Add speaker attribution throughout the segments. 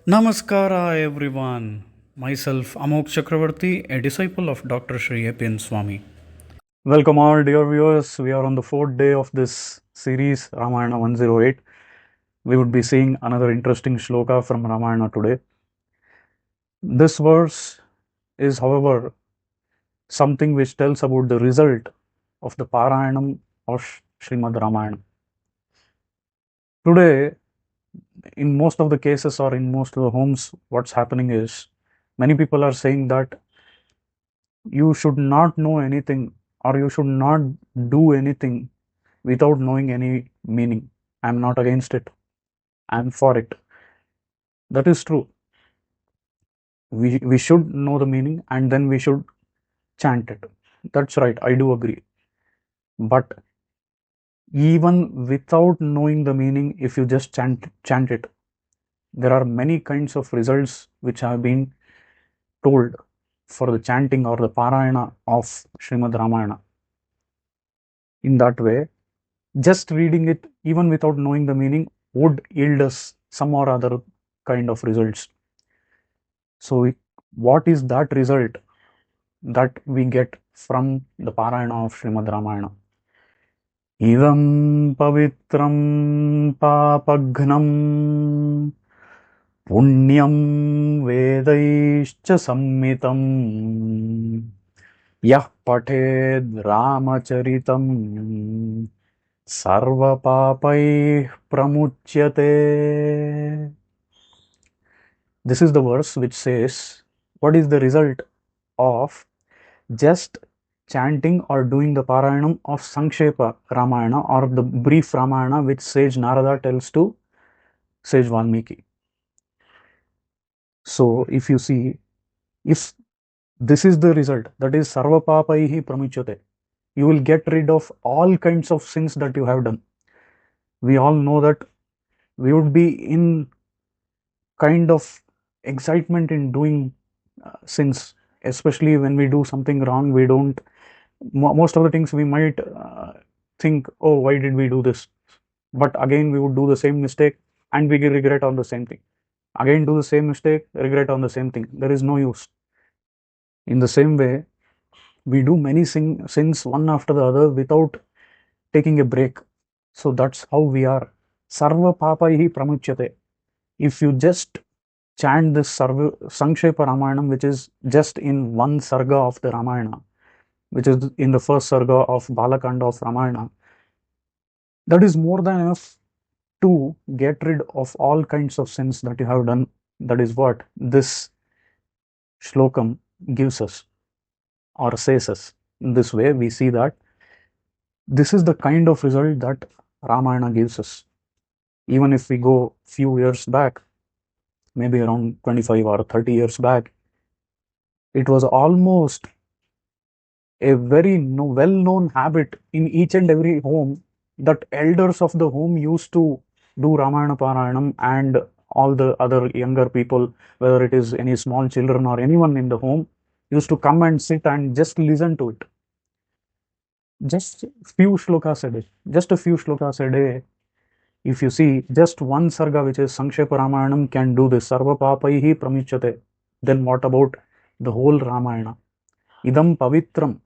Speaker 1: Namaskara everyone. Myself Amok Chakravarti, a disciple of Dr. Sri Epin Swami. Welcome all dear viewers. We are on the fourth day of this series Ramayana 108. We would be seeing another interesting shloka from Ramayana today. This verse is, however, something which tells about the result of the Parayanam of Srimad Ramayana. Today, in most of the cases or in most of the homes, what's happening is many people are saying that you should not know anything or you should not do anything without knowing any meaning. I'm not against it, I'm for it. That is true. We should know the meaning and then we should chant it. That's right, I do agree. But even without knowing the meaning, if you just chant it, there are many kinds of results which have been told for the chanting or the Parayana of Srimad Ramayana. In that way, just reading it, even without knowing the meaning, would yield us some or other kind of results. So, what is that result that we get from the Parayana of Srimad Ramayana? Idam pavitram papagnam punyam vedaischa sammitam yah pathed ramacharitam sarva papai pramuchyate. This is the verse which says, what is the result of just chanting or doing the Parayanam of Sankshepa Ramayana or the brief Ramayana which sage Narada tells to sage Valmiki. So, if you see, if this is the result, that is Sarva Papaihi Pramuchyate, you will get rid of all kinds of sins that you have done. We all know that we would be in kind of excitement in doing sins, especially when we do something wrong. We don't, most of the things we might think, oh, why did we do this? But again, we would do the same mistake and we regret on the same thing. Again, do the same mistake, regret on the same thing. There is no use. In the same way, we do many sins one after the other without taking a break. So that's how we are. Sarva papaihi pramuchyate. If you just chant this Sankshepa Ramayanam, which is just in one sarga of the Ramayana, which is in the first sarga of Balakanda of Ramayana, that is more than enough to get rid of all kinds of sins that you have done. That is what this shlokam gives us or says us. In this way, we see that this is the kind of result that Ramayana gives us. Even if we go few years back, maybe around 25 or 30 years back, it was almost a very well-known habit in each and every home that elders of the home used to do Ramayana Parayanam, and all the other younger people, whether it is any small children or anyone in the home, used to come and sit and just listen to it. Just few shlokas a day. Just a few shlokas a day. If you see, just one sarga, which is Sankshepa Ramayanam, can do this. Sarva papaihi pramichyate. Then what about the whole Ramayana? Idam pavitram.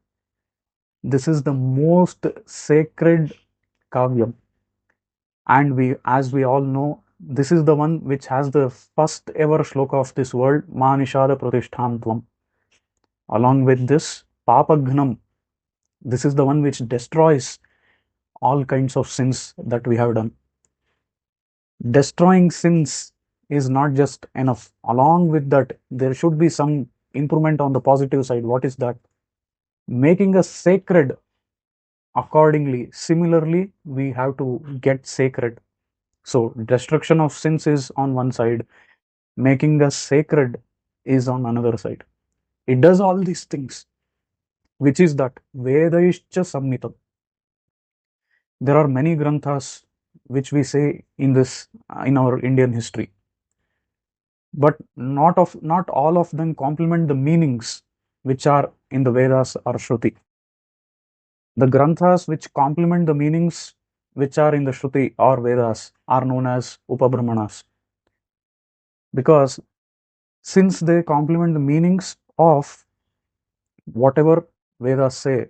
Speaker 1: This is the most sacred kavyam. And as we all know, this is the one which has the first ever shloka of this world, Ma Nishada Pratishtham Tvam. Along with this, Papagnam. This is the one which destroys all kinds of sins that we have done. Destroying sins is not just enough. Along with that, there should be some improvement on the positive side. What is that? Making us sacred accordingly. Similarly, we have to get sacred. So, destruction of sins is on one side, making us sacred is on another side. It does all these things, which is that Vedaischa Sammitam. There are many granthas which we say in this in our Indian history, but not all of them complement the meanings which are in the Vedas or Shruti. The granthas which complement the meanings which are in the Shruti or Vedas are known as Upabrahmanas. because since they complement the meanings of whatever Vedas say,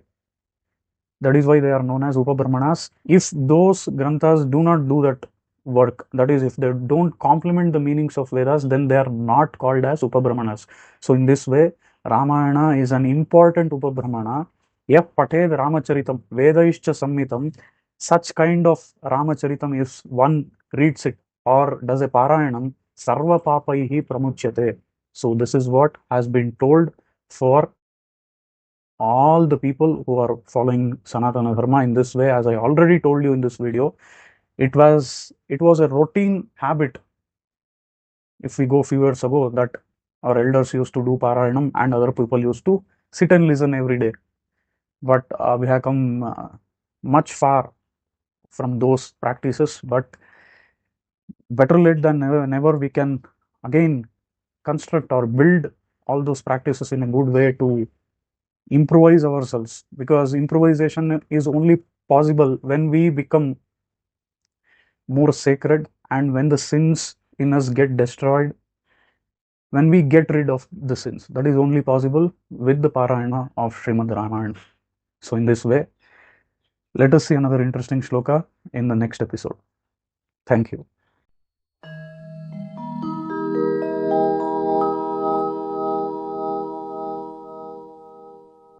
Speaker 1: that is why they are known as Upabrahmanas. If those granthas do not do that work, that is, if they don't complement the meanings of Vedas, then they are not called as Upabrahmanas. So, in this way, Ramayana is an important Upabrahmana. Yah pated Ramacharitam, Vedaishcha Samhitam, such kind of Ramacharitam, if one reads it or does a Parayanam, Sarva Papaihi Pramuchyate. So, this is what has been told for all the people who are following Sanatana Dharma in this way. As I already told you in this video, it was a routine habit, if we go few years ago, that our elders used to do Parayanam and other people used to sit and listen every day. But we have come much far from those practices. But better late than never, we can again construct or build all those practices in a good way to improvise ourselves, because improvisation is only possible when we become more sacred, and when the sins in us get destroyed, when we get rid of the sins. That is only possible with the Parayana of Srimad Ramayana. So, in this way, let us see another interesting shloka in the next episode. Thank you.